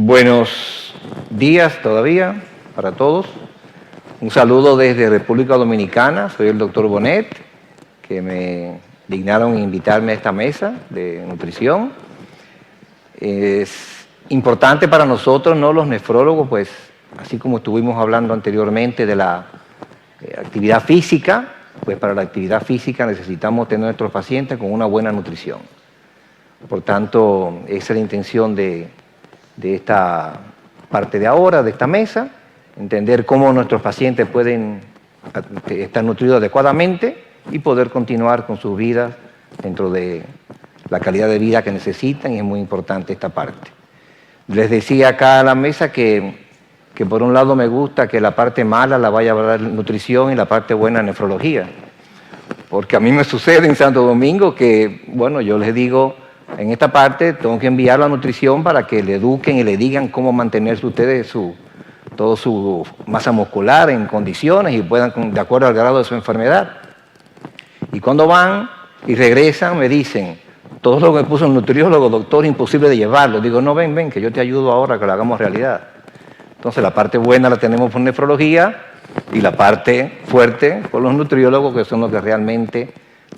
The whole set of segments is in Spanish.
Buenos días todavía para todos. Un saludo desde República Dominicana. Soy el doctor Bonet, que me dignaron invitarme a esta mesa de nutrición. Es importante para nosotros, ¿no?, los nefrólogos, pues así como estuvimos hablando anteriormente de la actividad física, pues para la actividad física necesitamos tener a nuestros pacientes con una buena nutrición. Por tanto, esa es la intención de esta parte de ahora, de esta mesa, entender cómo nuestros pacientes pueden estar nutridos adecuadamente y poder continuar con sus vidas dentro de la calidad de vida que necesitan, y es muy importante esta parte. Les decía acá a la mesa que por un lado me gusta que la parte mala la vaya a hablar nutrición y la parte buena nefrología, porque a mí me sucede en Santo Domingo que, bueno, yo les digo, en esta parte tengo que enviar la nutrición para que le eduquen y le digan cómo mantenerse ustedes toda su masa muscular en condiciones y puedan, de acuerdo al grado de su enfermedad. Y cuando van y regresan me dicen, todo lo que me puso el nutriólogo, doctor, imposible de llevarlo. Digo, no, ven, que yo te ayudo ahora, que lo hagamos realidad. Entonces la parte buena la tenemos por nefrología y la parte fuerte por los nutriólogos, que son los que realmente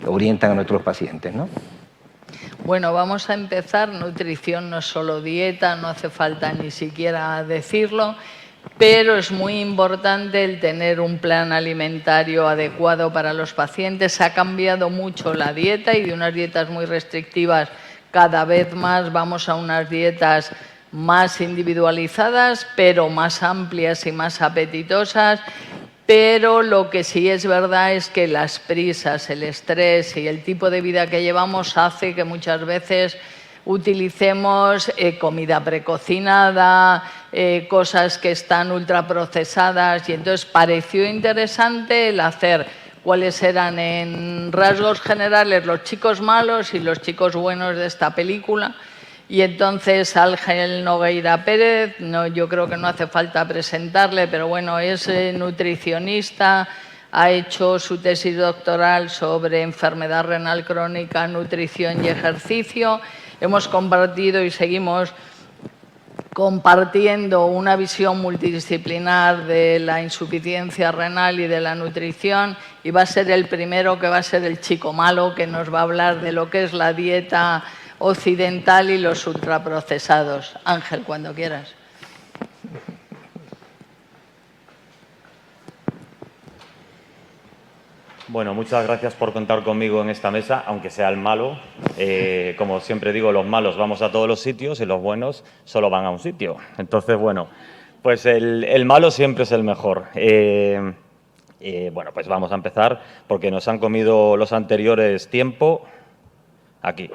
orientan a nuestros pacientes, ¿no? Bueno, vamos a empezar. Nutrición no es solo dieta, no hace falta ni siquiera decirlo, pero es muy importante el tener un plan alimentario adecuado para los pacientes. Ha cambiado mucho la dieta y de unas dietas muy restrictivas cada vez más vamos a unas dietas más individualizadas, pero más amplias y más apetitosas. Pero lo que sí es verdad es que las prisas, el estrés y el tipo de vida que llevamos hace que muchas veces utilicemos comida precocinada, cosas que están ultraprocesadas, y entonces pareció interesante el hacer cuáles eran en rasgos generales los chicos malos y los chicos buenos de esta película. Y entonces Ángel Nogueira Pérez, yo creo que no hace falta presentarle, pero bueno, es nutricionista, ha hecho su tesis doctoral sobre enfermedad renal crónica, nutrición y ejercicio. Hemos compartido y seguimos compartiendo una visión multidisciplinar de la insuficiencia renal y de la nutrición, y va a ser el primero que va a ser el chico malo, que nos va a hablar de lo que es la dieta occidental y los ultraprocesados. Ángel, cuando quieras. Bueno, muchas gracias por contar conmigo en esta mesa, aunque sea el malo. Como siempre digo, los malos vamos a todos los sitios y los buenos solo van a un sitio. Entonces, bueno, pues el malo siempre es el mejor. Bueno, pues vamos a empezar porque nos han comido los anteriores tiempo. Aquí.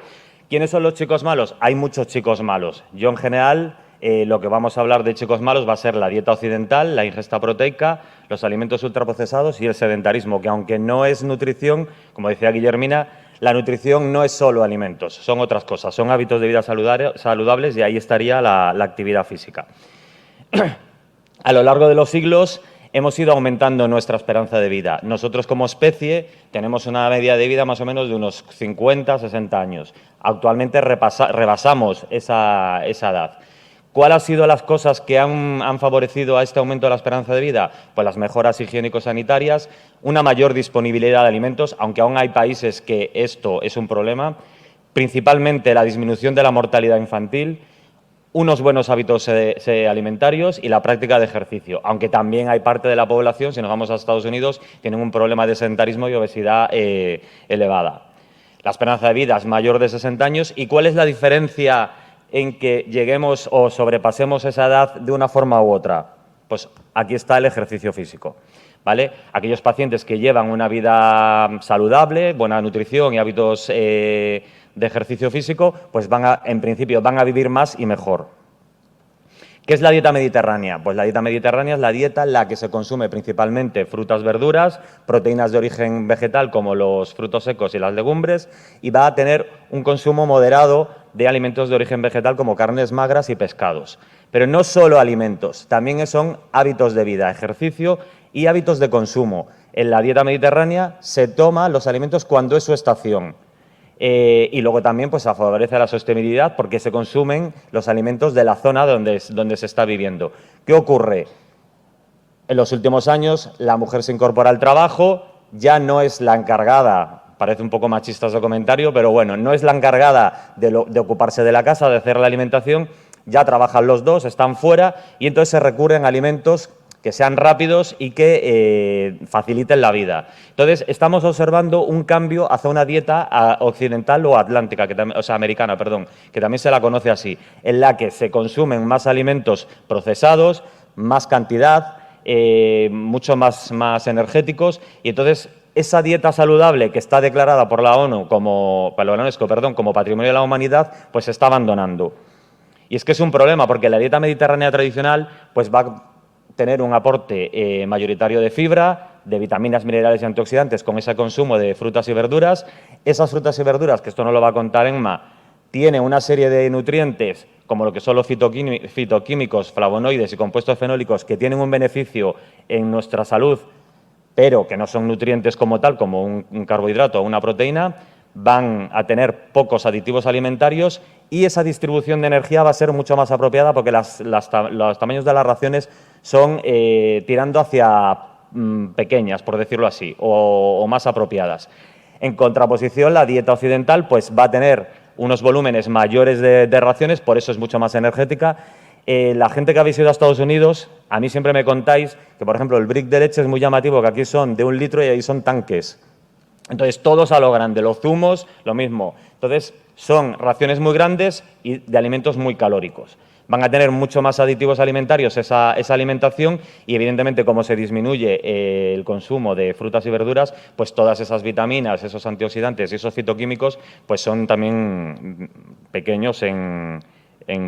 ¿Quiénes son los chicos malos? Hay muchos chicos malos. Yo, en general, lo que vamos a hablar de chicos malos va a ser la dieta occidental, la ingesta proteica, los alimentos ultraprocesados y el sedentarismo, que aunque no es nutrición, como decía Guillermina, la nutrición no es solo alimentos, son otras cosas, son hábitos de vida saludables, y ahí estaría la actividad física. A lo largo de los siglos hemos ido aumentando nuestra esperanza de vida. Nosotros, como especie, tenemos una media de vida más o menos de unos 50, 60 años. Actualmente rebasamos esa edad. ¿Cuáles han sido las cosas que han favorecido a este aumento de la esperanza de vida? Pues las mejoras higiénico-sanitarias, una mayor disponibilidad de alimentos, aunque aún hay países que esto es un problema, principalmente la disminución de la mortalidad infantil, unos buenos hábitos alimentarios y la práctica de ejercicio, aunque también hay parte de la población, si nos vamos a Estados Unidos, tienen un problema de sedentarismo y obesidad elevada. La esperanza de vida es mayor de 60 años. ¿Y cuál es la diferencia en que lleguemos o sobrepasemos esa edad de una forma u otra? Pues aquí está el ejercicio físico, ¿vale? Aquellos pacientes que llevan una vida saludable, buena nutrición y hábitos de ejercicio físico, pues en principio van a vivir más y mejor. ¿Qué es la dieta mediterránea? Pues la dieta mediterránea es la dieta en la que se consume principalmente frutas, verduras, proteínas de origen vegetal como los frutos secos y las legumbres, y va a tener un consumo moderado de alimentos de origen vegetal como carnes magras y pescados. Pero no solo alimentos, también son hábitos de vida, ejercicio y hábitos de consumo. En la dieta mediterránea se toman los alimentos cuando es su estación. Y luego también pues, favorece la sostenibilidad porque se consumen los alimentos de la zona donde se está viviendo. ¿Qué ocurre? En los últimos años la mujer se incorpora al trabajo, ya no es la encargada, parece un poco machista ese comentario, pero bueno, no es la encargada de ocuparse de la casa, de hacer la alimentación, ya trabajan los dos, están fuera y entonces se recurren a alimentos que sean rápidos y que faciliten la vida. Entonces, estamos observando un cambio hacia una dieta occidental o atlántica, o sea, americana, perdón, que también se la conoce así, en la que se consumen más alimentos procesados, más cantidad, mucho más energéticos, y entonces esa dieta saludable que está declarada por la ONU por la UNESCO, como Patrimonio de la Humanidad, pues se está abandonando. Y es que es un problema, porque la dieta mediterránea tradicional pues va a tener un aporte mayoritario de fibra, de vitaminas, minerales y antioxidantes con ese consumo de frutas y verduras. Esas frutas y verduras, que esto no lo va a contar Emma, tienen una serie de nutrientes, como lo que son los fitoquímicos, flavonoides y compuestos fenólicos, que tienen un beneficio en nuestra salud, pero que no son nutrientes como tal, como un carbohidrato o una proteína, van a tener pocos aditivos alimentarios y esa distribución de energía va a ser mucho más apropiada porque los tamaños de las raciones son tirando hacia pequeñas, por decirlo así, o más apropiadas. En contraposición, la dieta occidental pues, va a tener unos volúmenes mayores de raciones, por eso es mucho más energética. La gente que habéis ido a Estados Unidos, a mí siempre me contáis que, por ejemplo, el brick de leche es muy llamativo, que aquí son de 1 litro y ahí son tanques. Entonces, todos a lo grande, los zumos, lo mismo. Entonces, son raciones muy grandes y de alimentos muy calóricos. Van a tener mucho más aditivos alimentarios esa alimentación y, evidentemente, como se disminuye el consumo de frutas y verduras, pues todas esas vitaminas, esos antioxidantes y esos fitoquímicos, pues son también pequeños en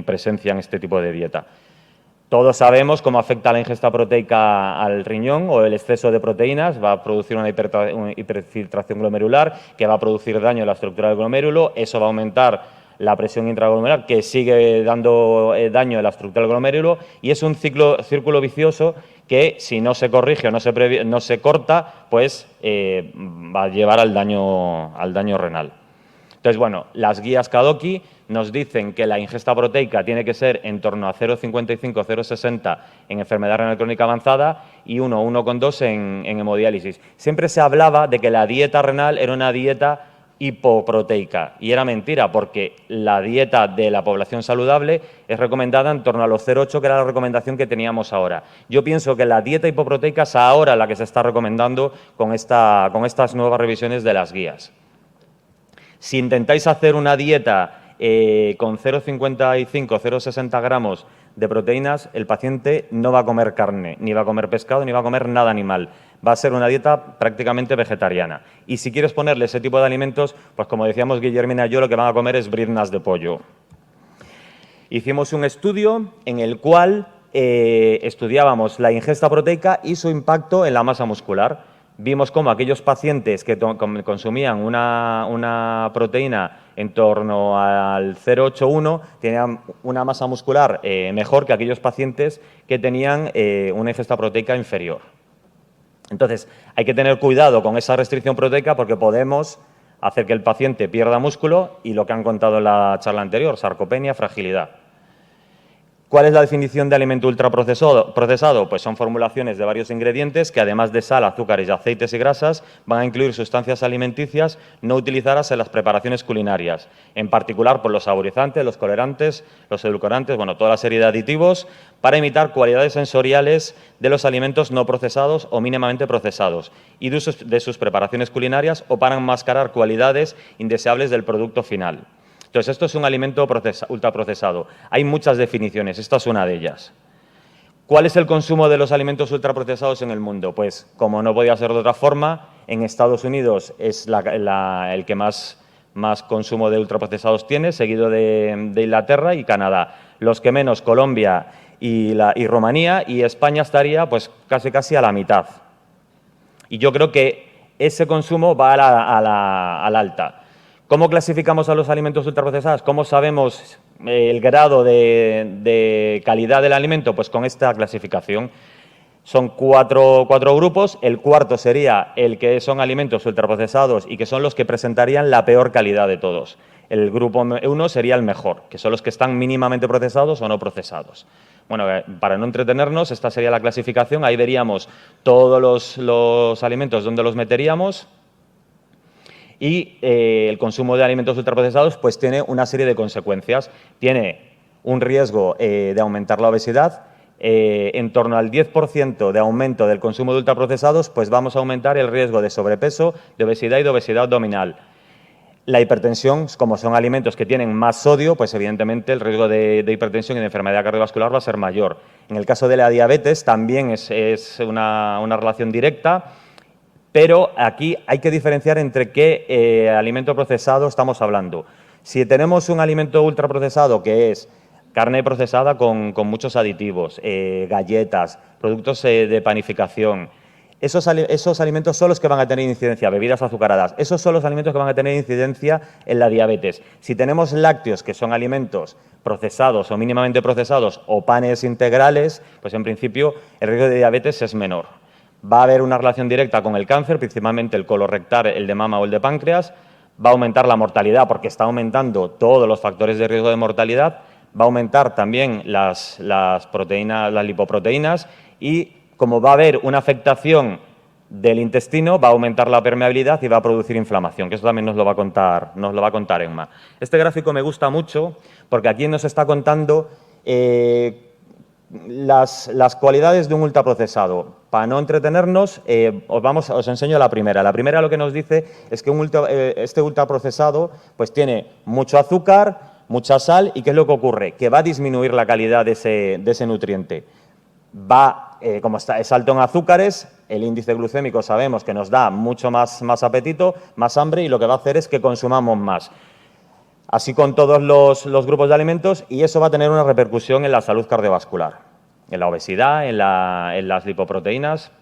presencia en este tipo de dieta. Todos sabemos cómo afecta la ingesta proteica al riñón o el exceso de proteínas. Va a producir una hiperfiltración glomerular que va a producir daño a la estructura del glomérulo. Eso va a aumentar la presión intraglomerular que sigue dando daño a la estructura del glomérulo y es un círculo vicioso que si no se corrige o no se corta, pues va a llevar al daño renal. Entonces, bueno, las guías Kadoki nos dicen que la ingesta proteica tiene que ser en torno a 0,55-0,60 en enfermedad renal crónica avanzada y 1,2 en hemodiálisis. Siempre se hablaba de que la dieta renal era una dieta hipoproteica y era mentira porque la dieta de la población saludable es recomendada en torno a los 0,8, que era la recomendación que teníamos ahora. Yo pienso que la dieta hipoproteica es ahora la que se está recomendando con estas nuevas revisiones de las guías. Si intentáis hacer una dieta con 0,55, 0,60 gramos de proteínas, el paciente no va a comer carne, ni va a comer pescado, ni va a comer nada animal. Va a ser una dieta prácticamente vegetariana. Y si quieres ponerle ese tipo de alimentos, pues como decíamos Guillermina y yo, lo que van a comer es briznas de pollo. Hicimos un estudio en el cual estudiábamos la ingesta proteica y su impacto en la masa muscular. Vimos cómo aquellos pacientes que consumían una proteína en torno al 0,81 tenían una masa muscular mejor que aquellos pacientes que tenían una ingesta proteica inferior. Entonces, hay que tener cuidado con esa restricción proteica porque podemos hacer que el paciente pierda músculo y lo que han contado en la charla anterior, sarcopenia, fragilidad. ¿Cuál es la definición de alimento ultraprocesado? Pues son formulaciones de varios ingredientes que, además de sal, azúcares, aceites y grasas, van a incluir sustancias alimenticias no utilizadas en las preparaciones culinarias, en particular por los saborizantes, los colorantes, los edulcorantes, bueno, toda la serie de aditivos, para imitar cualidades sensoriales de los alimentos no procesados o mínimamente procesados y de sus preparaciones culinarias o para enmascarar cualidades indeseables del producto final. Entonces, esto es un alimento ultraprocesado. Hay muchas definiciones, esta es una de ellas. ¿Cuál es el consumo de los alimentos ultraprocesados en el mundo? Pues, como no podía ser de otra forma, en Estados Unidos es el que más consumo de ultraprocesados tiene, seguido de Inglaterra y Canadá. Los que menos, Colombia y Rumanía, y España estaría pues casi a la mitad. Y yo creo que ese consumo va a la alta. ¿Cómo clasificamos a los alimentos ultraprocesados? ¿Cómo sabemos el grado de calidad del alimento? Pues con esta clasificación. Son cuatro grupos. El cuarto sería el que son alimentos ultraprocesados y que son los que presentarían la peor calidad de todos. El grupo 1 sería el mejor, que son los que están mínimamente procesados o no procesados. Bueno, para no entretenernos, esta sería la clasificación. Ahí veríamos todos los alimentos donde los meteríamos. Y el consumo de alimentos ultraprocesados pues tiene una serie de consecuencias. Tiene un riesgo de aumentar la obesidad. En torno al 10% de aumento del consumo de ultraprocesados, pues vamos a aumentar el riesgo de sobrepeso, de obesidad y de obesidad abdominal. La hipertensión, como son alimentos que tienen más sodio, pues evidentemente el riesgo de hipertensión y de enfermedad cardiovascular va a ser mayor. En el caso de la diabetes también es una relación directa, pero aquí hay que diferenciar entre qué alimento procesado estamos hablando. Si tenemos un alimento ultraprocesado que es carne procesada con muchos aditivos, galletas, productos de panificación, esos alimentos son los que van a tener incidencia, bebidas azucaradas, esos son los alimentos que van a tener incidencia en la diabetes. Si tenemos lácteos, que son alimentos procesados o mínimamente procesados, o panes integrales, pues en principio el riesgo de diabetes es menor. Va a haber una relación directa con el cáncer, principalmente el colorectal, el de mama o el de páncreas. Va a aumentar la mortalidad porque está aumentando todos los factores de riesgo de mortalidad. Va a aumentar también las proteínas, las lipoproteínas, y como va a haber una afectación del intestino, va a aumentar la permeabilidad y va a producir inflamación, que eso también nos lo va a contar Emma. Este gráfico me gusta mucho porque aquí nos está contando las cualidades de un ultraprocesado. Para no entretenernos, os enseño la primera. La primera lo que nos dice es que este ultraprocesado pues tiene mucho azúcar, mucha sal, y ¿qué es lo que ocurre? Que va a disminuir la calidad de ese nutriente. Como es alto en azúcares, el índice glucémico sabemos que nos da mucho más apetito, más hambre, y lo que va a hacer es que consumamos más. Así con todos los grupos de alimentos, y eso va a tener una repercusión en la salud cardiovascular, en la obesidad, en las lipoproteínas.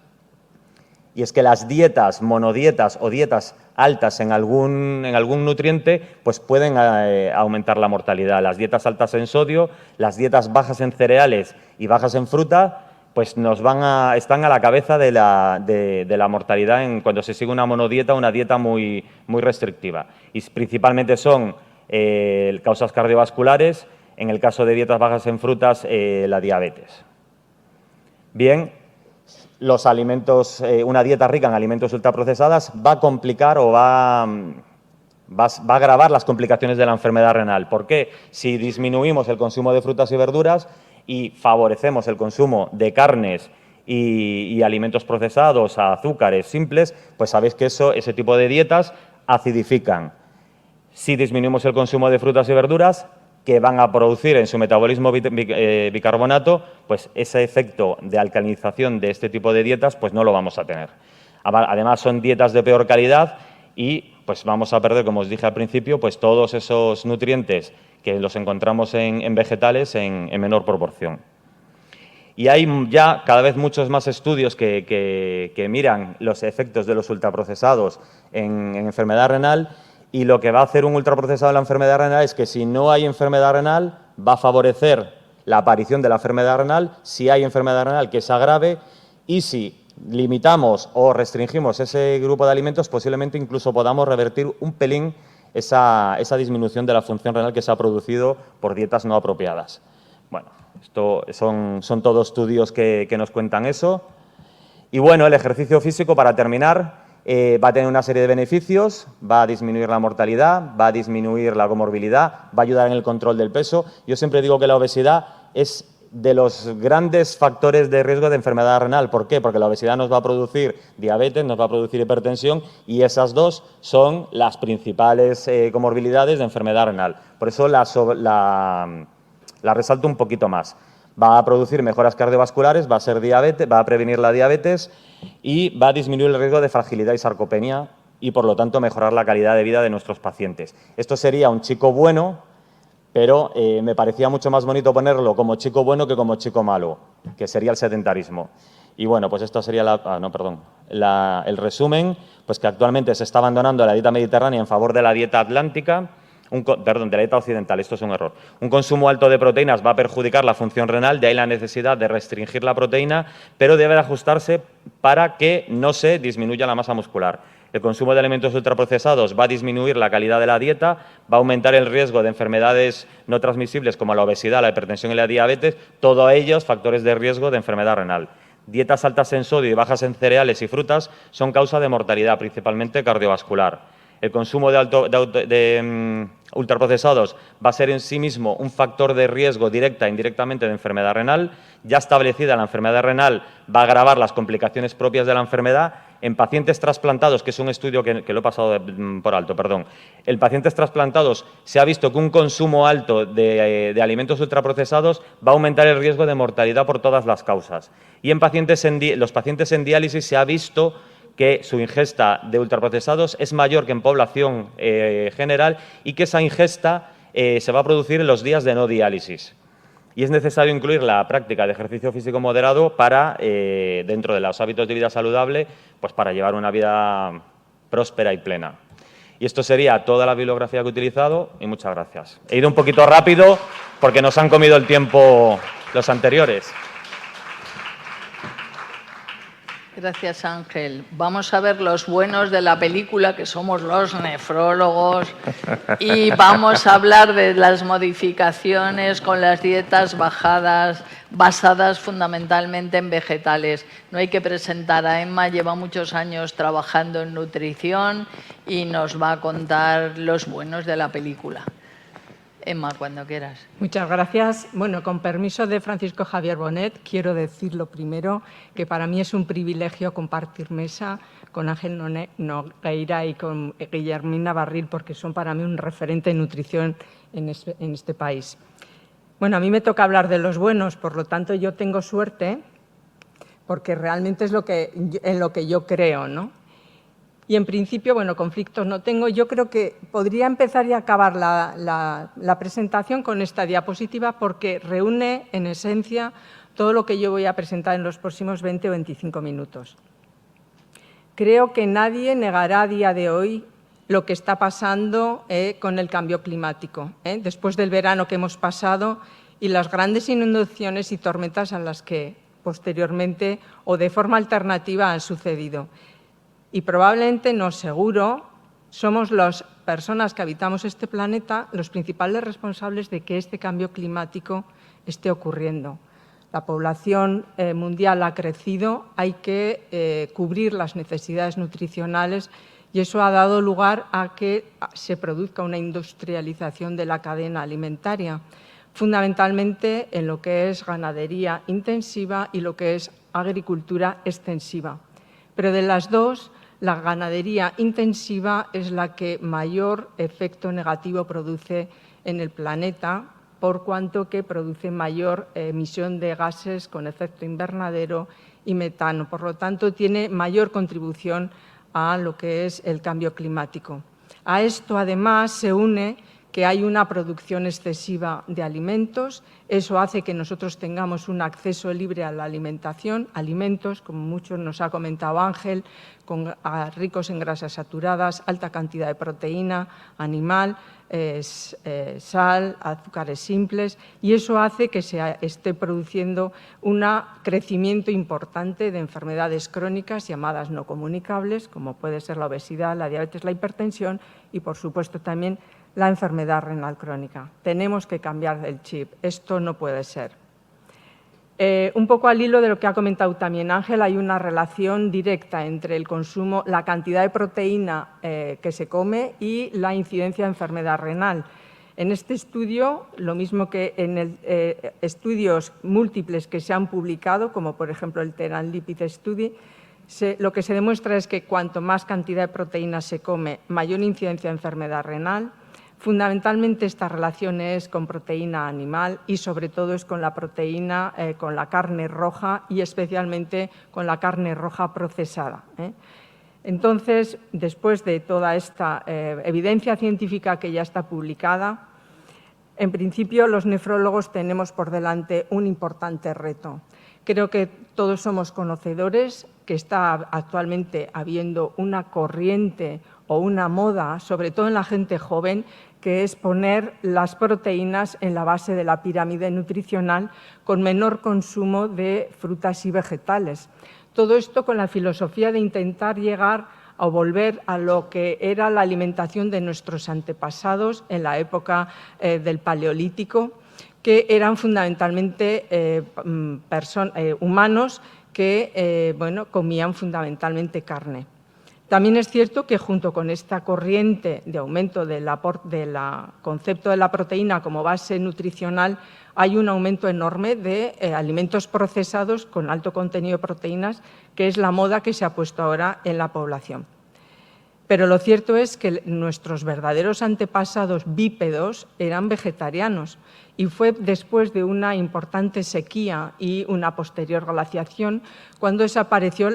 Y es que las dietas, monodietas o dietas altas en algún nutriente, pues pueden aumentar la mortalidad. Las dietas altas en sodio, las dietas bajas en cereales y bajas en fruta, pues están a la cabeza de la mortalidad cuando se sigue una monodieta, una dieta muy restrictiva. Y principalmente son causas cardiovasculares, en el caso de dietas bajas en frutas, la diabetes. Bien, los alimentos, una dieta rica en alimentos ultraprocesadas va a complicar o va a agravar las complicaciones de la enfermedad renal. ¿Por qué? Si disminuimos el consumo de frutas y verduras y favorecemos el consumo de carnes y alimentos procesados, azúcares simples, pues sabéis que ese tipo de dietas acidifican. Si disminuimos el consumo de frutas y verduras, que van a producir en su metabolismo bicarbonato, pues ese efecto de alcalinización de este tipo de dietas pues no lo vamos a tener. Además, son dietas de peor calidad y pues vamos a perder, como os dije al principio, pues todos esos nutrientes que los encontramos en vegetales en menor proporción. Y hay ya cada vez muchos más estudios que miran los efectos de los ultraprocesados en enfermedad renal. Y lo que va a hacer un ultraprocesado en la enfermedad renal es que si no hay enfermedad renal, va a favorecer la aparición de la enfermedad renal. Si hay enfermedad renal, que se agrave, y si limitamos o restringimos ese grupo de alimentos, posiblemente incluso podamos revertir un pelín esa disminución de la función renal que se ha producido por dietas no apropiadas. Bueno, esto son todos estudios que nos cuentan eso. Y bueno, el ejercicio físico, para terminar, va a tener una serie de beneficios, va a disminuir la mortalidad, va a disminuir la comorbilidad, va a ayudar en el control del peso. Yo siempre digo que la obesidad es de los grandes factores de riesgo de enfermedad renal. ¿Por qué? Porque la obesidad nos va a producir diabetes, nos va a producir hipertensión, y esas dos son las principales comorbilidades de enfermedad renal. Por eso la resalto un poquito más. Va a producir mejoras cardiovasculares, va a prevenir la diabetes y va a disminuir el riesgo de fragilidad y sarcopenia y, por lo tanto, mejorar la calidad de vida de nuestros pacientes. Esto sería un chico bueno, pero me parecía mucho más bonito ponerlo como chico bueno que como chico malo, que sería el sedentarismo. Y bueno, pues esto sería el resumen, pues que actualmente se está abandonando la dieta mediterránea en favor de la dieta atlántica, Perdón, de la dieta occidental, esto es un error. Un consumo alto de proteínas va a perjudicar la función renal, de ahí la necesidad de restringir la proteína, pero debe ajustarse para que no se disminuya la masa muscular. El consumo de alimentos ultraprocesados va a disminuir la calidad de la dieta, va a aumentar el riesgo de enfermedades no transmisibles como la obesidad, la hipertensión y la diabetes, todos ellos factores de riesgo de enfermedad renal. Dietas altas en sodio y bajas en cereales y frutas son causa de mortalidad, principalmente cardiovascular. El consumo de ultraprocesados va a ser en sí mismo un factor de riesgo directa e indirectamente de enfermedad renal. Ya establecida la enfermedad renal va a agravar las complicaciones propias de la enfermedad. En pacientes trasplantados, que es un estudio que lo he pasado por alto, perdón. En pacientes trasplantados se ha visto que un consumo alto de alimentos ultraprocesados va a aumentar el riesgo de mortalidad por todas las causas. Y en los pacientes en diálisis se ha visto que su ingesta de ultraprocesados es mayor que en población general y que esa ingesta se va a producir en los días de no diálisis. Y es necesario incluir la práctica de ejercicio físico moderado para, dentro de los hábitos de vida saludable, pues para llevar una vida próspera y plena. Y esto sería toda la bibliografía que he utilizado y muchas gracias. He ido un poquito rápido porque nos han comido el tiempo los anteriores. Gracias, Ángel. Vamos a ver los buenos de la película, que somos los nefrólogos, y vamos a hablar de las modificaciones con las dietas basadas fundamentalmente en vegetales. No hay que presentar a Emma, lleva muchos años trabajando en nutrición y nos va a contar los buenos de la película. Emma, cuando quieras. Muchas gracias. Bueno, con permiso de Francisco Javier Bonet, quiero decir lo primero, que para mí es un privilegio compartir mesa con Ángel Nogueira y con Guillermina Barril, porque son para mí un referente en nutrición en este país. Bueno, a mí me toca hablar de los buenos, por lo tanto yo tengo suerte, porque realmente es en lo que yo creo, ¿no? Y en principio, bueno, conflictos no tengo. Yo creo que podría empezar y acabar la presentación con esta diapositiva porque reúne, en esencia, todo lo que yo voy a presentar en los próximos 20 o 25 minutos. Creo que nadie negará a día de hoy lo que está pasando con el cambio climático, después del verano que hemos pasado y las grandes inundaciones y tormentas a las que posteriormente o de forma alternativa han sucedido. Y probablemente, no seguro, somos las personas que habitamos este planeta los principales responsables de que este cambio climático esté ocurriendo. La población mundial ha crecido, hay que cubrir las necesidades nutricionales y eso ha dado lugar a que se produzca una industrialización de la cadena alimentaria, fundamentalmente en lo que es ganadería intensiva y lo que es agricultura extensiva. Pero de las dos, la ganadería intensiva es la que mayor efecto negativo produce en el planeta, por cuanto que produce mayor emisión de gases con efecto invernadero y metano. Por lo tanto, tiene mayor contribución a lo que es el cambio climático. A esto, además, se une que hay una producción excesiva de alimentos. Eso hace que nosotros tengamos un acceso libre a la alimentación, alimentos, como mucho nos ha comentado Ángel, ricos en grasas saturadas, alta cantidad de proteína animal, sal, azúcares simples, y eso hace que se esté produciendo un crecimiento importante de enfermedades crónicas llamadas no comunicables, como puede ser la obesidad, la diabetes, la hipertensión y, por supuesto, también la enfermedad renal crónica. Tenemos que cambiar el chip. Esto no puede ser. Un poco al hilo de lo que ha comentado también Ángel, hay una relación directa entre el consumo, la cantidad de proteína que se come y la incidencia de enfermedad renal. En este estudio, lo mismo que en estudios múltiples que se han publicado, como por ejemplo el Teran Lipid Study, lo que se demuestra es que cuanto más cantidad de proteína se come, mayor incidencia de enfermedad renal. Fundamentalmente esta relación es con proteína animal y sobre todo es con la proteína, con la carne roja y especialmente con la carne roja procesada. Entonces, después de toda esta evidencia científica que ya está publicada, en principio los nefrólogos tenemos por delante un importante reto. Creo que todos somos conocedores que está actualmente habiendo una corriente o una moda, sobre todo en la gente joven, que es poner las proteínas en la base de la pirámide nutricional con menor consumo de frutas y vegetales. Todo esto con la filosofía de intentar llegar o volver a lo que era la alimentación de nuestros antepasados en la época del Paleolítico, que eran fundamentalmente humanos que comían fundamentalmente carne. También es cierto que junto con esta corriente de aumento del concepto de la proteína como base nutricional hay un aumento enorme de alimentos procesados con alto contenido de proteínas, que es la moda que se ha puesto ahora en la población. Pero lo cierto es que nuestros verdaderos antepasados bípedos eran vegetarianos y fue después de una importante sequía y una posterior glaciación cuando desapareció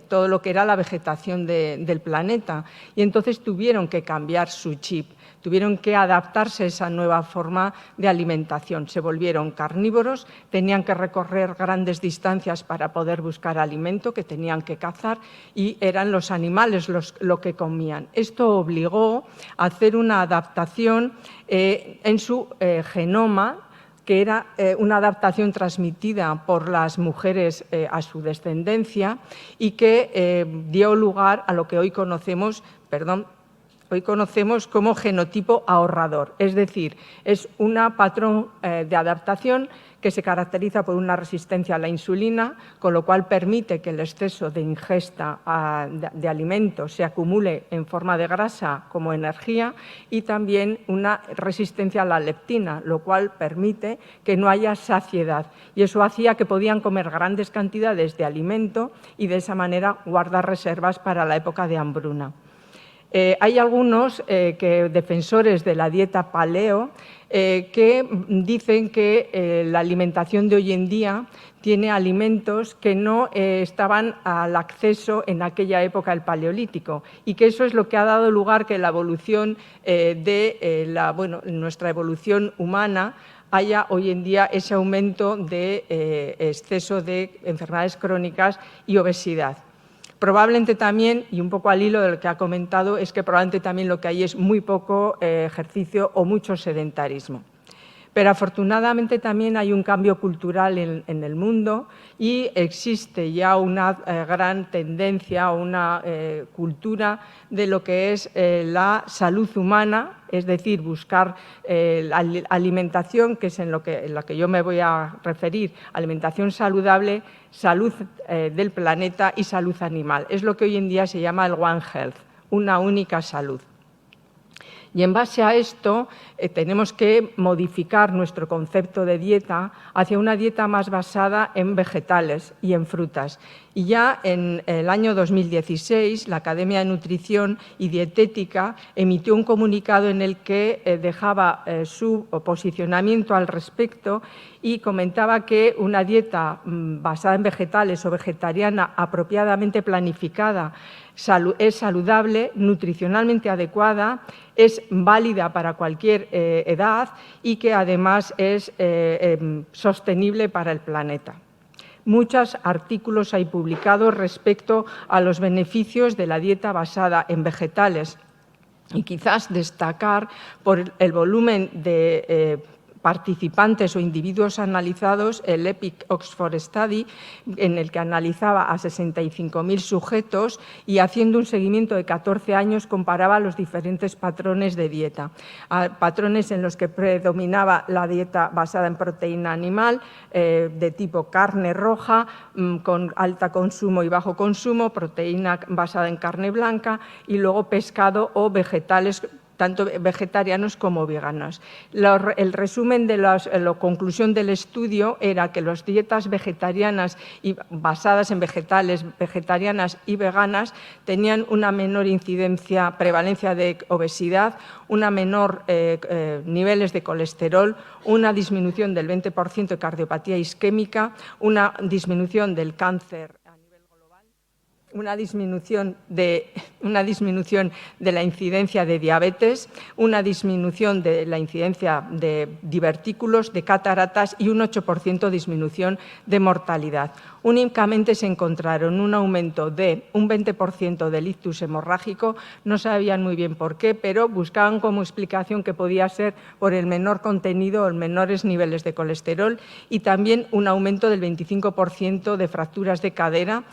todo lo que era la vegetación del planeta, y entonces tuvieron que cambiar su chip, tuvieron que adaptarse a esa nueva forma de alimentación. Se volvieron carnívoros, tenían que recorrer grandes distancias para poder buscar alimento, que tenían que cazar, y eran los animales lo que comían. Esto obligó a hacer una adaptación en su genoma, que era una adaptación transmitida por las mujeres a su descendencia y que dio lugar a lo que hoy conocemos como genotipo ahorrador. Es decir, es un patrón de adaptación que se caracteriza por una resistencia a la insulina, con lo cual permite que el exceso de ingesta de alimentos se acumule en forma de grasa como energía, y también una resistencia a la leptina, lo cual permite que no haya saciedad. Y eso hacía que podían comer grandes cantidades de alimento y de esa manera guardar reservas para la época de hambruna. Hay algunos defensores de la dieta paleo que dicen que la alimentación de hoy en día tiene alimentos que no estaban al acceso en aquella época del Paleolítico, y que eso es lo que ha dado lugar que la evolución nuestra evolución humana haya hoy en día ese aumento de exceso de enfermedades crónicas y obesidad. Probablemente también, y un poco al hilo de lo que ha comentado, es que probablemente también lo que hay es muy poco ejercicio o mucho sedentarismo. Pero afortunadamente también hay un cambio cultural en el mundo y existe ya una gran tendencia o una cultura de lo que es la salud humana, es decir, buscar la alimentación, que es en la que yo me voy a referir, alimentación saludable, salud del planeta y salud animal. Es lo que hoy en día se llama el One Health, una única salud. Y en base a esto tenemos que modificar nuestro concepto de dieta hacia una dieta más basada en vegetales y en frutas. Y ya en el año 2016 la Academia de Nutrición y Dietética emitió un comunicado en el que dejaba su posicionamiento al respecto y comentaba que una dieta basada en vegetales o vegetariana apropiadamente planificada es saludable, nutricionalmente adecuada, es válida para cualquier edad y que además es sostenible para el planeta. Muchos artículos hay publicados respecto a los beneficios de la dieta basada en vegetales, y quizás destacar por el volumen de participantes o individuos analizados, el EPIC Oxford Study, en el que analizaba a 65.000 sujetos y, haciendo un seguimiento de 14 años, comparaba los diferentes patrones de dieta. Patrones en los que predominaba la dieta basada en proteína animal, de tipo carne roja, con alto consumo y bajo consumo, proteína basada en carne blanca, y luego pescado o vegetales, tanto vegetarianos como veganos. El resumen de la conclusión del estudio era que las dietas vegetarianas y basadas en vegetales, vegetarianas y veganas, tenían una menor prevalencia de obesidad, una menor niveles de colesterol, una disminución del 20% de cardiopatía isquémica, una disminución del cáncer, una disminución de la incidencia de diabetes, una disminución de la incidencia de divertículos, de cataratas y un 8% disminución de mortalidad. Únicamente se encontraron un aumento de un 20% del ictus hemorrágico, no sabían muy bien por qué, pero buscaban como explicación que podía ser por el menor contenido o menores niveles de colesterol, y también un aumento del 25% de fracturas de cadera,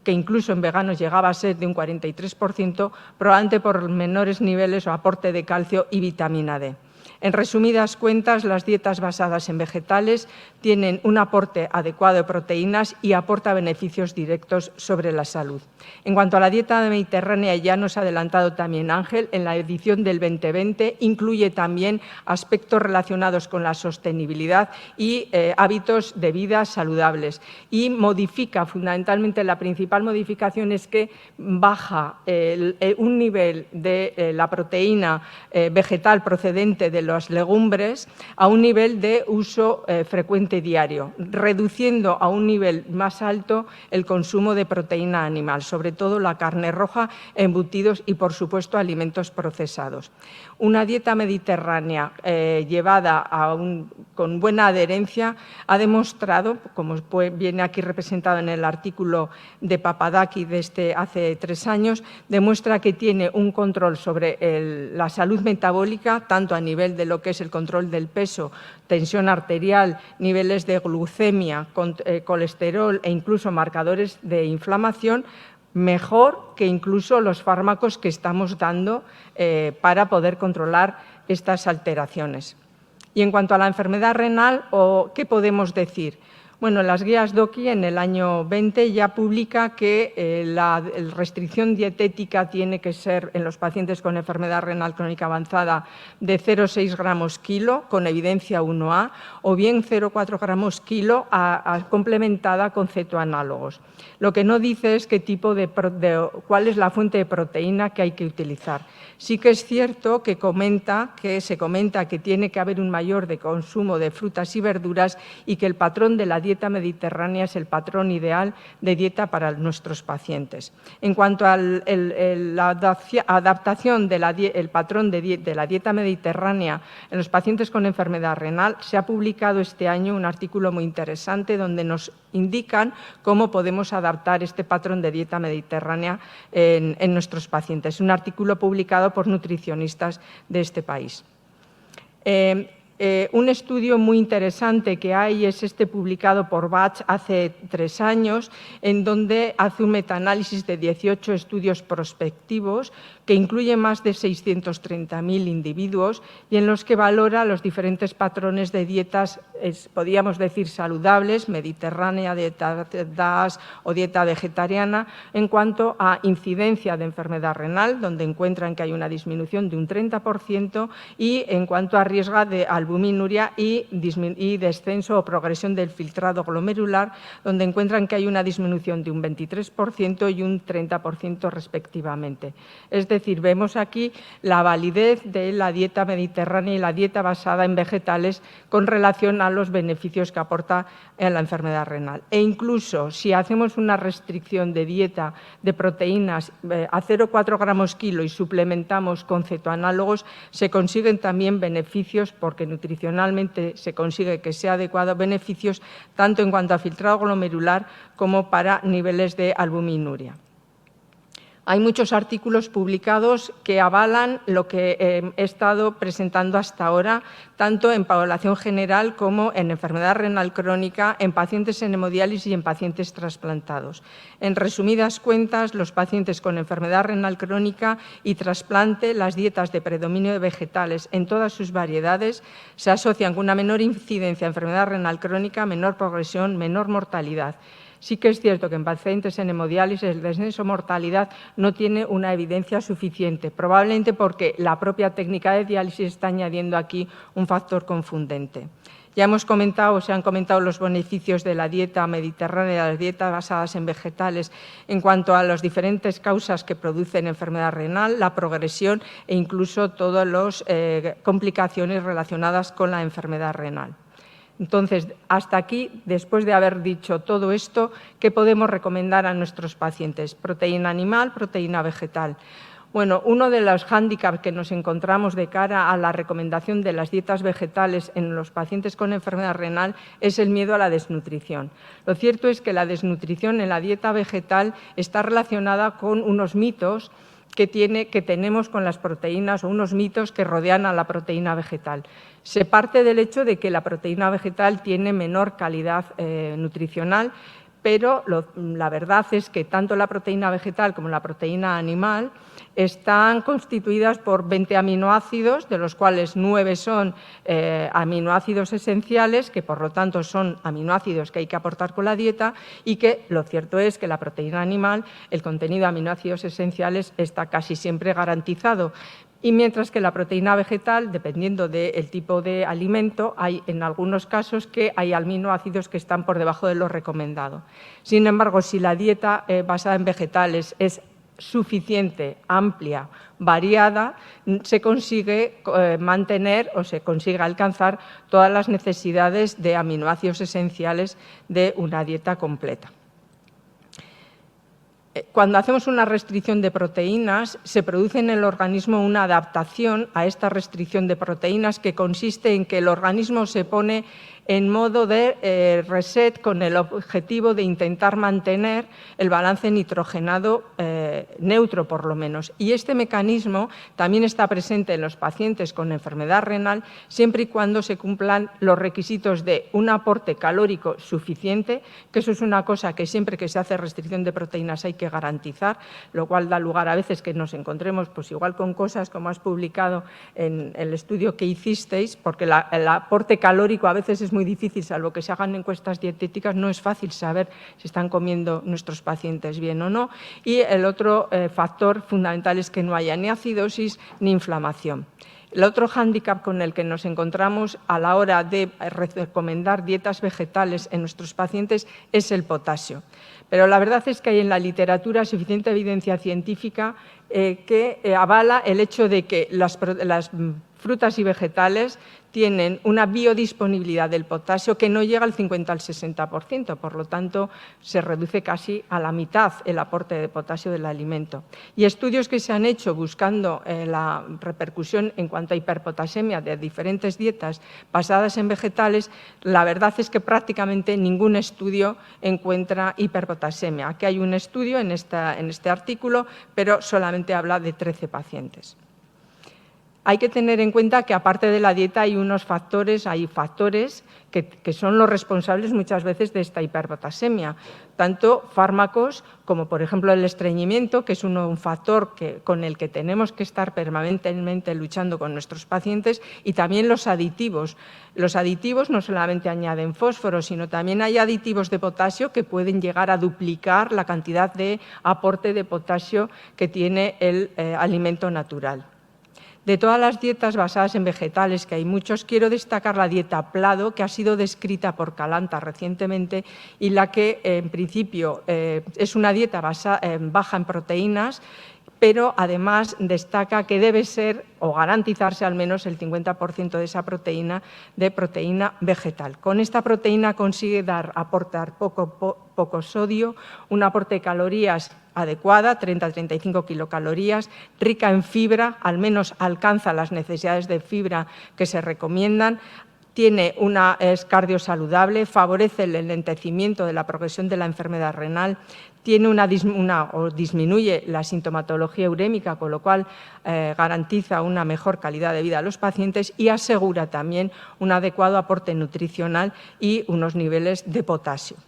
que incluso en veganos llegaba a ser de un 43%, probablemente por menores niveles o aporte de calcio y vitamina D. En resumidas cuentas, las dietas basadas en vegetales tienen un aporte adecuado de proteínas y aporta beneficios directos sobre la salud. En cuanto a la dieta mediterránea, ya nos ha adelantado también Ángel, en la edición del 2020 incluye también aspectos relacionados con la sostenibilidad y hábitos de vida saludables, y modifica, fundamentalmente la principal modificación es que baja un nivel de la proteína vegetal procedente de las legumbres a un nivel de uso frecuente diario, reduciendo a un nivel más alto el consumo de proteína animal, sobre todo la carne roja, embutidos y, por supuesto, alimentos procesados. Una dieta mediterránea llevada con buena adherencia ha demostrado, como viene aquí representado en el artículo de Papadakis de hace 3 años, demuestra que tiene un control sobre la salud metabólica, tanto a nivel de lo que es el control del peso, tensión arterial, niveles de glucemia, colesterol e incluso marcadores de inflamación, mejor que incluso los fármacos que estamos dando para poder controlar estas alteraciones. Y en cuanto a la enfermedad renal, ¿qué podemos decir? Bueno, las guías DOCI en el año 20 ya publica que la restricción dietética tiene que ser en los pacientes con enfermedad renal crónica avanzada de 0,6 gramos kilo, con evidencia 1A, o bien 0,4 gramos kilo complementada con cetoanálogos. Lo que no dice es qué tipo cuál es la fuente de proteína que hay que utilizar. Sí que es cierto que se comenta que tiene que haber un mayor de consumo de frutas y verduras y que el patrón de la dieta mediterránea es el patrón ideal de dieta para nuestros pacientes. En cuanto a la adaptación del patrón de la dieta mediterránea en los pacientes con enfermedad renal, se ha publicado este año un artículo muy interesante donde nos indican cómo podemos adaptar este patrón de dieta mediterránea en nuestros pacientes. Un artículo publicado por nutricionistas de este país. Un estudio muy interesante que hay es publicado por Bach hace 3 años, en donde hace un metaanálisis de 18 estudios prospectivos que incluye más de 630.000 individuos y en los que valora los diferentes patrones de dietas, podríamos decir saludables, mediterránea, dieta DAS o dieta vegetariana, en cuanto a incidencia de enfermedad renal, donde encuentran que hay una disminución de un 30%, y en cuanto a riesgo de albuminuria y descenso o progresión del filtrado glomerular, donde encuentran que hay una disminución de un 23% y un 30% respectivamente. Es decir, vemos aquí la validez de la dieta mediterránea y la dieta basada en vegetales con relación a los beneficios que aporta en la enfermedad renal. E incluso si hacemos una restricción de dieta de proteínas a 0,4 gramos kilo y suplementamos con cetoanálogos, se consiguen también beneficios, porque nutricionalmente se consigue que sea adecuado, beneficios tanto en cuanto a filtrado glomerular como para niveles de albuminuria. Hay muchos artículos publicados que avalan lo que he estado presentando hasta ahora, tanto en población general como en enfermedad renal crónica, en pacientes en hemodiálisis y en pacientes trasplantados. En resumidas cuentas, los pacientes con enfermedad renal crónica y trasplante, las dietas de predominio de vegetales en todas sus variedades se asocian con una menor incidencia de enfermedad renal crónica, menor progresión, menor mortalidad. Sí que es cierto que en pacientes en hemodiálisis el descenso de mortalidad no tiene una evidencia suficiente, probablemente porque la propia técnica de diálisis está añadiendo aquí un factor confundente. Ya hemos comentado, se han comentado los beneficios de la dieta mediterránea y de las dietas basadas en vegetales en cuanto a las diferentes causas que producen enfermedad renal, la progresión e incluso todas las complicaciones relacionadas con la enfermedad renal. Entonces, hasta aquí, después de haber dicho todo esto, ¿qué podemos recomendar a nuestros pacientes? Proteína animal, proteína vegetal. Bueno, uno de los hándicaps que nos encontramos de cara a la recomendación de las dietas vegetales en los pacientes con enfermedad renal es el miedo a la desnutrición. Lo cierto es que la desnutrición en la dieta vegetal está relacionada con unos mitos que tenemos con las proteínas o unos mitos que rodean a la proteína vegetal. Se parte del hecho de que la proteína vegetal tiene menor calidad nutricional, pero la verdad es que tanto la proteína vegetal como la proteína animal están constituidas por 20 aminoácidos, de los cuales 9 son aminoácidos esenciales, que por lo tanto son aminoácidos que hay que aportar con la dieta, y que lo cierto es que la proteína animal, el contenido de aminoácidos esenciales está casi siempre garantizado. Y mientras que la proteína vegetal, dependiendo del tipo de alimento, hay en algunos casos que hay aminoácidos que están por debajo de lo recomendado. Sin embargo, si la dieta basada en vegetales es suficiente, amplia, variada, se consigue mantener o se consigue alcanzar todas las necesidades de aminoácidos esenciales de una dieta completa. Cuando hacemos una restricción de proteínas, se produce en el organismo una adaptación a esta restricción de proteínas que consiste en que el organismo se pone en modo de reset con el objetivo de intentar mantener el balance nitrogenado neutro, por lo menos. Y este mecanismo también está presente en los pacientes con enfermedad renal siempre y cuando se cumplan los requisitos de un aporte calórico suficiente, que eso es una cosa que siempre que se hace restricción de proteínas hay que garantizar, lo cual da lugar a veces que nos encontremos pues igual con cosas como has publicado en el estudio que hicisteis, porque el aporte calórico a veces es muy difícil, salvo que se hagan encuestas dietéticas, no es fácil saber si están comiendo nuestros pacientes bien o no. Y el otro factor fundamental es que no haya ni acidosis ni inflamación. El otro hándicap con el que nos encontramos a la hora de recomendar dietas vegetales en nuestros pacientes es el potasio. Pero la verdad es que hay en la literatura suficiente evidencia científica que avala el hecho de que las frutas y vegetales tienen una biodisponibilidad del potasio que no llega al 50 al 60%, por lo tanto se reduce casi a la mitad el aporte de potasio del alimento. Y estudios que se han hecho buscando la repercusión en cuanto a hiperpotasemia de diferentes dietas basadas en vegetales, la verdad es que prácticamente ningún estudio encuentra hiperpotasemia. Aquí hay un estudio en este artículo, pero solamente habla de 13 pacientes. Hay que tener en cuenta que aparte de la dieta hay factores que son los responsables muchas veces de esta hiperpotasemia, tanto fármacos como por ejemplo el estreñimiento, que es un factor con el que tenemos que estar permanentemente luchando con nuestros pacientes, y también los aditivos. Los aditivos no solamente añaden fósforo, sino también hay aditivos de potasio que pueden llegar a duplicar la cantidad de aporte de potasio que tiene el alimento natural. De todas las dietas basadas en vegetales, que hay muchos, quiero destacar la dieta Plado, que ha sido descrita por Calanta recientemente y la que, en principio, es una dieta baja en proteínas, pero además destaca que debe ser o garantizarse al menos el 50% de esa proteína de proteína vegetal. Con esta proteína consigue aportar poco sodio, un aporte de calorías adecuada, 30-35 kilocalorías, rica en fibra, al menos alcanza las necesidades de fibra que se recomiendan, es cardiosaludable, favorece el enlentecimiento de la progresión de la enfermedad renal, disminuye la sintomatología urémica, con lo cual garantiza una mejor calidad de vida a los pacientes y asegura también un adecuado aporte nutricional y unos niveles de potasio.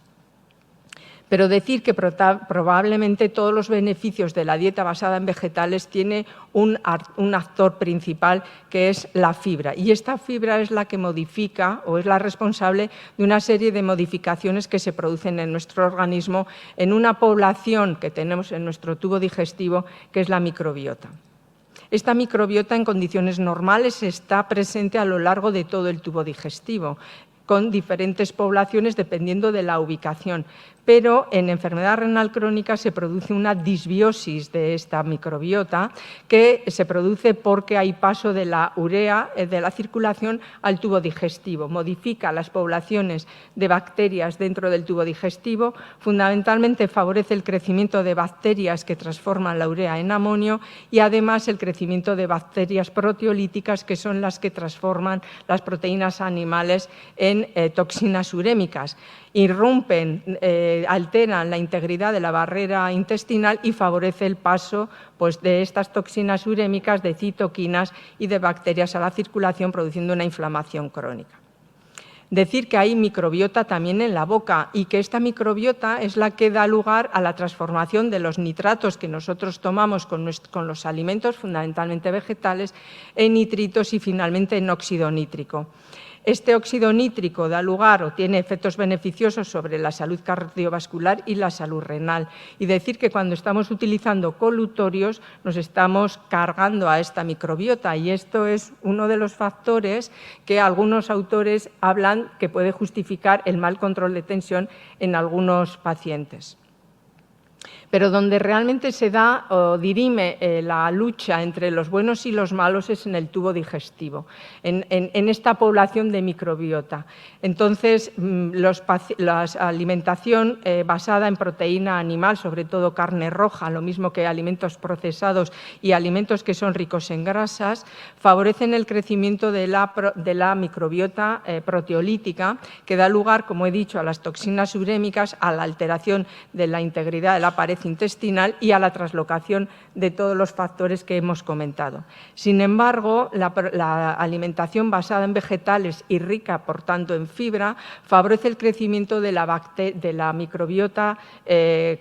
Pero decir que probablemente todos los beneficios de la dieta basada en vegetales tiene un actor principal, que es la fibra. Y esta fibra es la que modifica o es la responsable de una serie de modificaciones que se producen en nuestro organismo en una población que tenemos en nuestro tubo digestivo, que es la microbiota. Esta microbiota en condiciones normales está presente a lo largo de todo el tubo digestivo, con diferentes poblaciones dependiendo de la ubicación. pero en enfermedad renal crónica se produce una disbiosis de esta microbiota que se produce porque hay paso de la urea de la circulación al tubo digestivo. Modifica las poblaciones de bacterias dentro del tubo digestivo, fundamentalmente favorece el crecimiento de bacterias que transforman la urea en amonio y además el crecimiento de bacterias proteolíticas, que son las que transforman las proteínas animales en toxinas urémicas. Irrumpen, alteran la integridad de la barrera intestinal y favorece el paso pues, de estas toxinas urémicas, de citoquinas y de bacterias a la circulación, produciendo una inflamación crónica. Decir que hay microbiota también en la boca y que esta microbiota es la que da lugar a la transformación de los nitratos que nosotros tomamos con los alimentos, fundamentalmente vegetales, en nitritos y finalmente en óxido nítrico. Este óxido nítrico da lugar o tiene efectos beneficiosos sobre la salud cardiovascular y la salud renal. Y decir que cuando estamos utilizando colutorios nos estamos cargando a esta microbiota, y esto es uno de los factores que algunos autores hablan que puede justificar el mal control de tensión en algunos pacientes. Pero donde realmente se da o dirime la lucha entre los buenos y los malos es en el tubo digestivo, en esta población de microbiota. Entonces, la alimentación basada en proteína animal, sobre todo carne roja, lo mismo que alimentos procesados y alimentos que son ricos en grasas, favorecen el crecimiento de la microbiota proteolítica, que da lugar, como he dicho, a las toxinas urémicas, a la alteración de la integridad de la pared intestinal y a la traslocación de todos los factores que hemos comentado. Sin embargo, la alimentación basada en vegetales y rica, por tanto, en fibra, favorece el crecimiento de la microbiota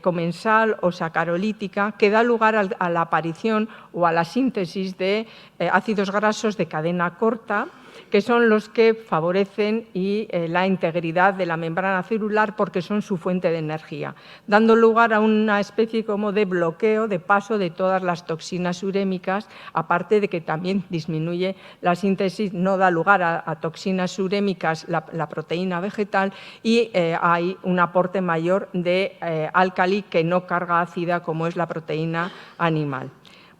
comensal o sacarolítica, que da lugar a la aparición o a la síntesis de ácidos grasos de cadena corta, que son los que favorecen la integridad de la membrana celular porque son su fuente de energía, dando lugar a una especie como de bloqueo de paso de todas las toxinas urémicas, aparte de que también disminuye la síntesis, no da lugar a toxinas urémicas la proteína vegetal y hay un aporte mayor de álcali que no carga ácida como es la proteína animal.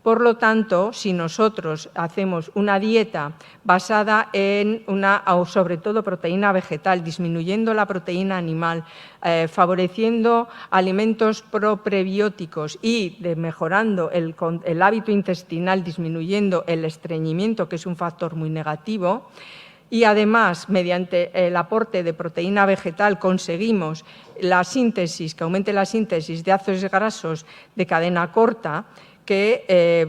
Por lo tanto, si nosotros hacemos una dieta basada en sobre todo proteína vegetal, disminuyendo la proteína animal, favoreciendo alimentos proprebióticos y mejorando el hábito intestinal, disminuyendo el estreñimiento, que es un factor muy negativo, y además, mediante el aporte de proteína vegetal, conseguimos la síntesis, que aumente la síntesis de ácidos grasos de cadena corta, que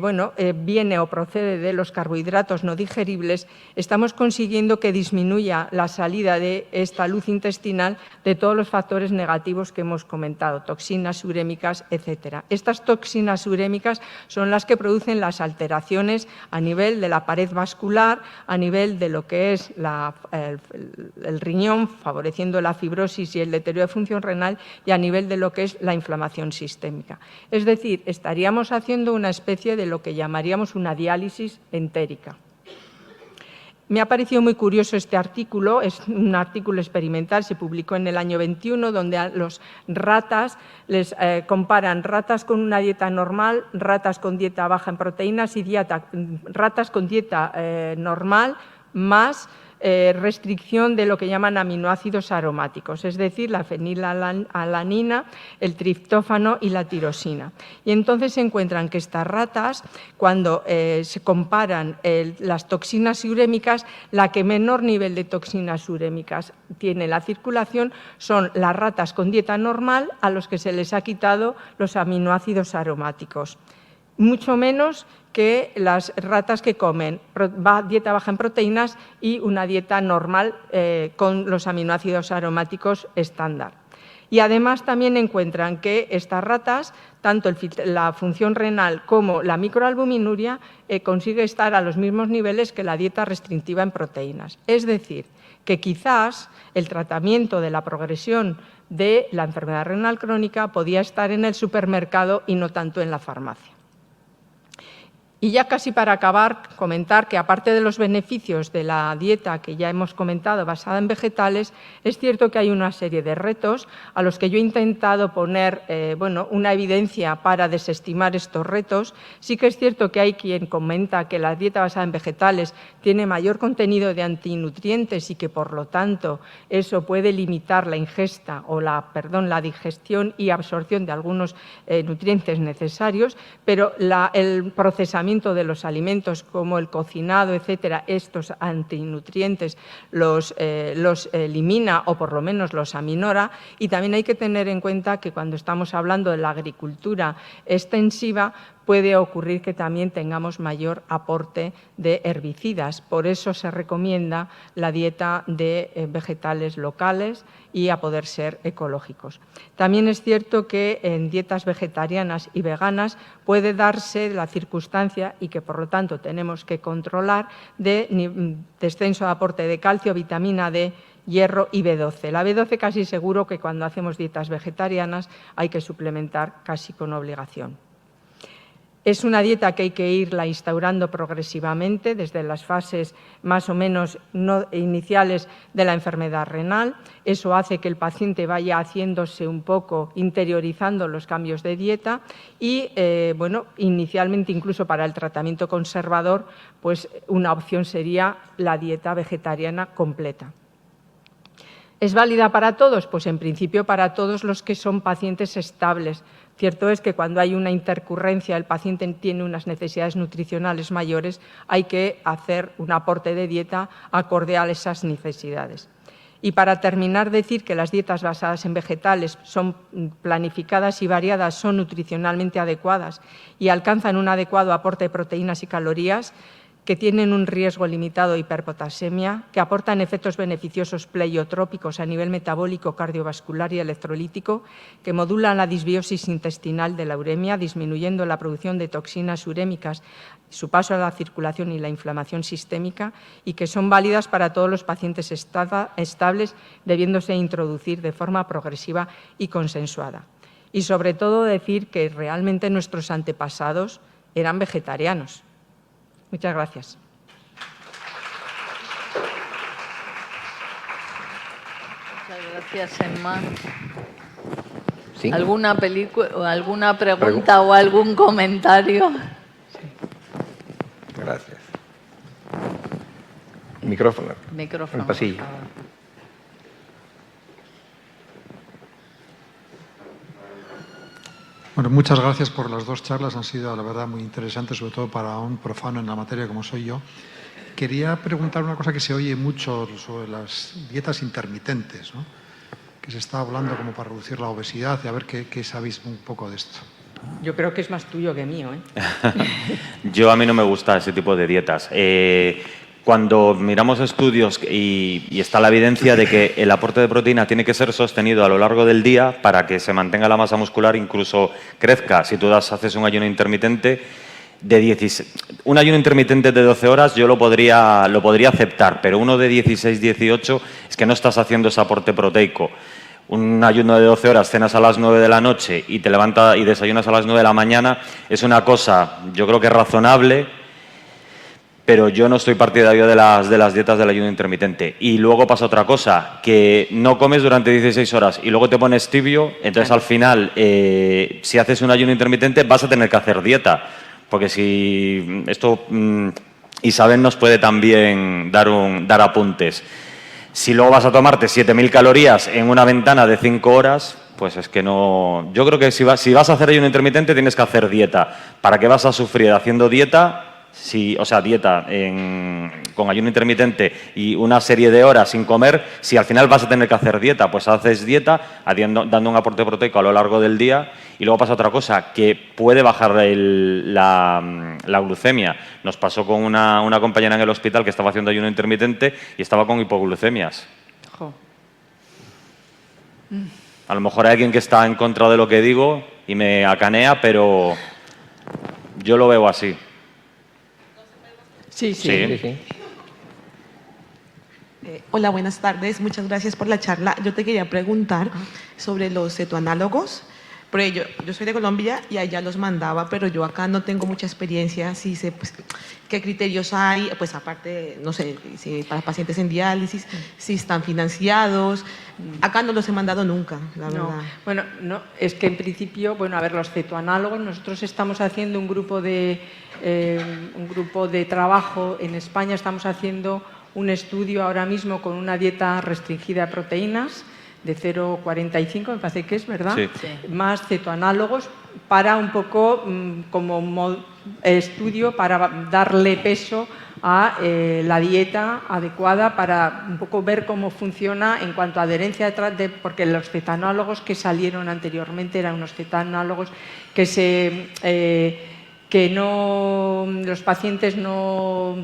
viene o procede de los carbohidratos no digeribles, estamos consiguiendo que disminuya la salida de esta luz intestinal de todos los factores negativos que hemos comentado, toxinas urémicas, etc. Estas toxinas urémicas son las que producen las alteraciones a nivel de la pared vascular, a nivel de lo que es el riñón, favoreciendo la fibrosis y el deterioro de función renal, y a nivel de lo que es la inflamación sistémica. Es decir, estaríamos haciendo una especie de lo que llamaríamos una diálisis entérica. Me ha parecido muy curioso este artículo, es un artículo experimental, se publicó en el año 21, donde a los ratas les comparan ratas con una dieta normal, ratas con dieta baja en proteínas y ratas con dieta normal más restricción de lo que llaman aminoácidos aromáticos, es decir, la fenilalanina, el triptófano y la tirosina. Y entonces se encuentran que estas ratas, cuando se comparan las toxinas urémicas, la que menor nivel de toxinas urémicas tiene en la circulación son las ratas con dieta normal, a los que se les ha quitado los aminoácidos aromáticos. Mucho menos que las ratas que comen dieta baja en proteínas y una dieta normal con los aminoácidos aromáticos estándar. Y además también encuentran que estas ratas, tanto la función renal como la microalbuminuria, consigue estar a los mismos niveles que la dieta restrictiva en proteínas. Es decir, que quizás el tratamiento de la progresión de la enfermedad renal crónica podía estar en el supermercado y no tanto en la farmacia. Y ya casi para acabar, comentar que aparte de los beneficios de la dieta que ya hemos comentado basada en vegetales, es cierto que hay una serie de retos a los que yo he intentado poner una evidencia para desestimar estos retos. Sí que es cierto que hay quien comenta que la dieta basada en vegetales tiene mayor contenido de antinutrientes y que por lo tanto eso puede limitar la ingesta o la digestión y absorción de algunos nutrientes necesarios, pero el procesamiento de los alimentos como el cocinado, etcétera, estos antinutrientes los elimina o por lo menos los aminora. Y también hay que tener en cuenta que cuando estamos hablando de la agricultura extensiva puede ocurrir que también tengamos mayor aporte de herbicidas. Por eso se recomienda la dieta de vegetales locales y a poder ser ecológicos. También es cierto que en dietas vegetarianas y veganas puede darse la circunstancia y que por lo tanto tenemos que controlar de descenso de aporte de calcio, vitamina D, hierro y B12. La B12 casi seguro que cuando hacemos dietas vegetarianas hay que suplementar casi con obligación. Es una dieta que hay que irla instaurando progresivamente desde las fases más o menos iniciales de la enfermedad renal. Eso hace que el paciente vaya haciéndose un poco, interiorizando los cambios de dieta y, inicialmente incluso para el tratamiento conservador, pues una opción sería la dieta vegetariana completa. ¿Es válida para todos? Pues en principio para todos los que son pacientes estables. Cierto es que cuando hay una intercurrencia, el paciente tiene unas necesidades nutricionales mayores, hay que hacer un aporte de dieta acorde a esas necesidades. Y para terminar, decir que las dietas basadas en vegetales son planificadas y variadas, son nutricionalmente adecuadas y alcanzan un adecuado aporte de proteínas y calorías, que tienen un riesgo limitado de hiperpotasemia, que aportan efectos beneficiosos pleiotrópicos a nivel metabólico, cardiovascular y electrolítico, que modulan la disbiosis intestinal de la uremia, disminuyendo la producción de toxinas urémicas, su paso a la circulación y la inflamación sistémica, y que son válidas para todos los pacientes estables, debiéndose introducir de forma progresiva y consensuada. Y sobre todo decir que realmente nuestros antepasados eran vegetarianos. Muchas gracias. Muchas gracias, Emma. ¿Sí? ¿Alguna pregunta o algún comentario? Gracias. Micrófono. Micrófono. El pasillo. Bueno, muchas gracias por las dos charlas, han sido la verdad muy interesantes, sobre todo para un profano en la materia como soy yo. Quería preguntar una cosa que se oye mucho sobre las dietas intermitentes, ¿no? Que se está hablando como para reducir la obesidad, y a ver qué sabéis un poco de esto. Yo creo que es más tuyo que mío, ¿eh? A mí no me gusta ese tipo de dietas. Cuando miramos estudios y está la evidencia de que el aporte de proteína tiene que ser sostenido a lo largo del día para que se mantenga la masa muscular, incluso crezca. Si tú haces un ayuno intermitente un ayuno intermitente de 12 horas yo lo podría aceptar, pero uno de 16, 18 es que no estás haciendo ese aporte proteico. Un ayuno de 12 horas, cenas a las 9 de la noche y te levantas y desayunas a las 9 de la mañana, es una cosa, yo creo que es razonable, pero yo no estoy partidario de las dietas del ayuno intermitente. Y luego pasa otra cosa, que no comes durante 16 horas y luego te pones tibio, entonces al final, si haces un ayuno intermitente vas a tener que hacer dieta, porque si esto Isabel nos puede también dar apuntes. Si luego vas a tomarte 7.000 calorías en una ventana de 5 horas, pues es que no... Yo creo que si vas a hacer ayuno intermitente tienes que hacer dieta. ¿Para qué vas a sufrir haciendo dieta? Dieta con ayuno intermitente y una serie de horas sin comer, si al final vas a tener que hacer dieta, pues haces dieta dando un aporte proteico a lo largo del día. Y luego pasa otra cosa, que puede bajar la glucemia. Nos pasó con una compañera en el hospital que estaba haciendo ayuno intermitente y estaba con hipoglucemias. Jo. A lo mejor hay alguien que está en contra de lo que digo y me acanea, pero yo lo veo así. Sí. Hola, buenas tardes. Muchas gracias por la charla. Yo te quería preguntar sobre los cetoanálogos. Porque yo soy de Colombia y allá los mandaba, pero yo acá no tengo mucha experiencia. Si sé, pues, qué criterios hay, pues aparte, no sé, si para pacientes en diálisis, si están financiados. Acá no los he mandado nunca, la verdad. Bueno, no, es que en principio, bueno, a ver, los cetoanálogos, nosotros estamos haciendo un grupo de trabajo en España, estamos haciendo un estudio ahora mismo con una dieta restringida de proteínas de 0,45, me parece que es, ¿verdad? Sí. Sí. Más cetoanálogos para un poco como estudio para darle peso a la dieta adecuada para un poco ver cómo funciona en cuanto a adherencia porque los cetanálogos que salieron anteriormente eran unos cetanálogos que los pacientes no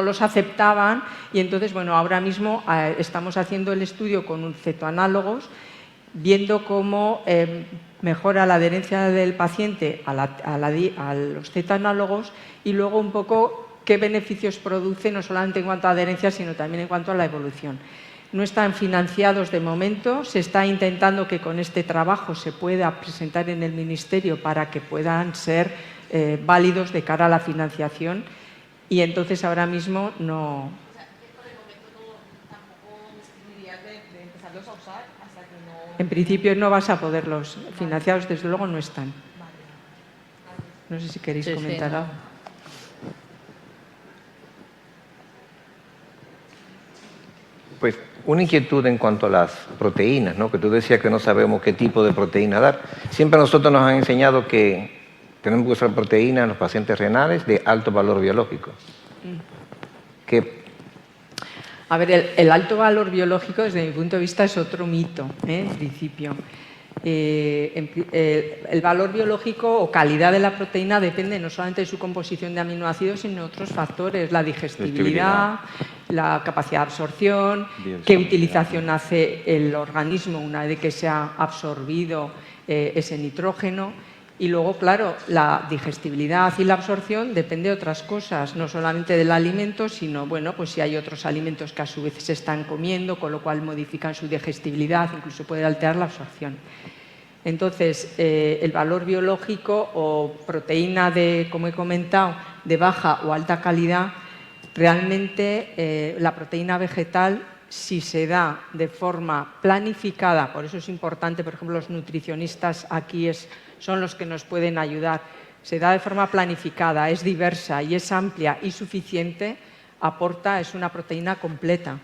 los aceptaban y entonces, bueno, ahora mismo estamos haciendo el estudio con cetoanálogos viendo cómo mejora la adherencia del paciente a los cetanálogos y luego un poco qué beneficios produce, no solamente en cuanto a adherencia, sino también en cuanto a la evolución. No están financiados de momento, se está intentando que con este trabajo se pueda presentar en el Ministerio para que puedan ser válidos de cara a la financiación y entonces ahora mismo no... O sea, que por el momento tampoco dirías de empezarlos a usar hasta que no... En principio no vas a poderlos, financiados desde luego no están. No sé si queréis Sí, comentar sí, no. algo. Pues una inquietud en cuanto a las proteínas, ¿no? Que tú decías que no sabemos qué tipo de proteína dar. Siempre a nosotros nos han enseñado que tenemos que usar proteínas en los pacientes renales de alto valor biológico. A ver, el alto valor biológico desde mi punto de vista es otro mito, en principio. El valor biológico o calidad de la proteína depende no solamente de su composición de aminoácidos, sino de otros factores, la digestibilidad, la capacidad de absorción, qué utilización hace el organismo una vez que se ha absorbido ese nitrógeno. Y luego, claro, la digestibilidad y la absorción depende de otras cosas, no solamente del alimento, sino, bueno, pues si hay otros alimentos que a su vez se están comiendo, con lo cual modifican su digestibilidad, incluso puede alterar la absorción. Entonces, el valor biológico o proteína como he comentado, de baja o alta calidad, realmente la proteína vegetal, si se da de forma planificada, por eso es importante, por ejemplo, los nutricionistas aquí son los que nos pueden ayudar, se da de forma planificada, es diversa y es amplia y suficiente, es una proteína completa.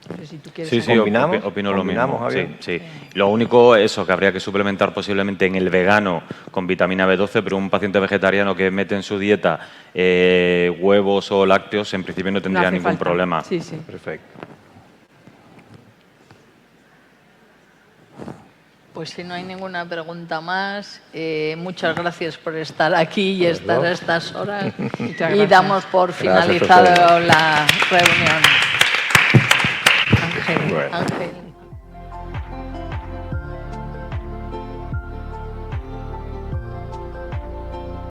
No sé si tú quieres Sí, ¿Combinamos? opino lo mismo. Javier. Sí. Lo único, eso, que habría que suplementar posiblemente en el vegano con vitamina B12, pero un paciente vegetariano que mete en su dieta huevos o lácteos, en principio no tendría ningún problema. Sí, sí. Perfecto. Pues si no hay ninguna pregunta más, muchas gracias por estar aquí y estar a estas horas. Muchas Y gracias. damos por Gracias a finalizado ustedes. la reunión. Bueno. Ángel.